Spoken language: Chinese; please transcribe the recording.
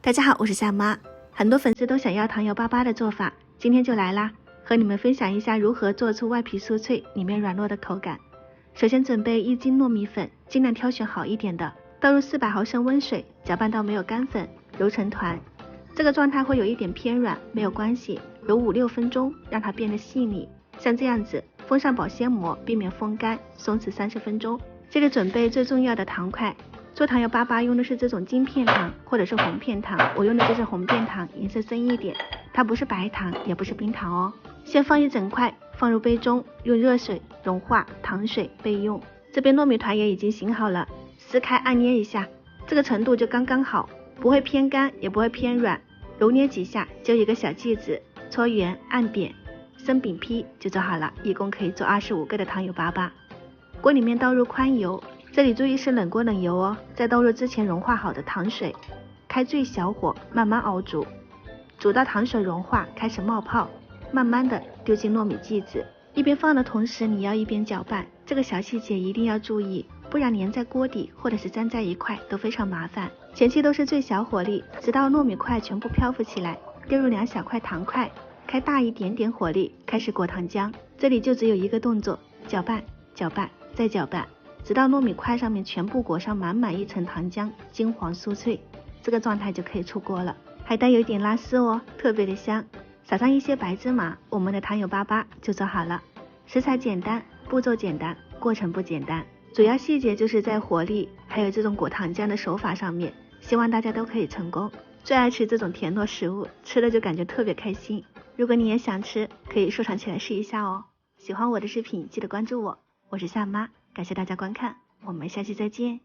大家好，我是夏妈。很多粉丝都想要糖油粑粑的做法，今天就来啦，和你们分享一下如何做出外皮酥脆里面软糯的口感。首先准备1斤糯米粉，尽量挑选好一点的，倒入400毫升温水，搅拌到没有干粉，揉成团。这个状态会有一点偏软，没有关系，揉5-6分钟，让它变得细腻，像这样子，封上保鲜膜，避免风干，松弛30分钟。这里准备最重要的糖块。做糖油粑粑用的是这种金片糖或者是红片糖，我用的就是红片糖，颜色深一点，它不是白糖也不是冰糖哦。先放一整块，放入杯中，用热水融化，糖水备用。这边糯米团也已经醒好了，撕开按捏一下，这个程度就刚刚好，不会偏干也不会偏软，揉捏几下就一个小剂子，搓圆按扁，生饼坯就做好了，一共可以做25个的糖油粑粑。锅里面倒入宽油，这里注意是冷锅冷油哦，再倒入之前融化好的糖水，开最小火慢慢熬煮，煮到糖水融化开始冒泡，慢慢的丢进糯米剂子，一边放的同时你要一边搅拌，这个小细节一定要注意，不然粘在锅底或者是粘在一块都非常麻烦。前期都是最小火力，直到糯米块全部漂浮起来，丢入2小块糖块，开大一点点火力，开始裹糖浆，这里就只有一个动作，搅拌搅拌再搅拌，直到糯米块上面全部裹上满满一层糖浆，金黄酥脆，这个状态就可以出锅了，还带有一点拉丝哦，特别的香。撒上一些白芝麻，我们的糖油粑粑就做好了。食材简单，步骤简单，过程不简单，主要细节就是在火力还有这种裹糖浆的手法上面，希望大家都可以成功。最爱吃这种甜糯食物，吃了就感觉特别开心。如果你也想吃，可以收藏起来试一下哦。喜欢我的视频记得关注我，我是夏妈，感谢大家观看，我们下期再见。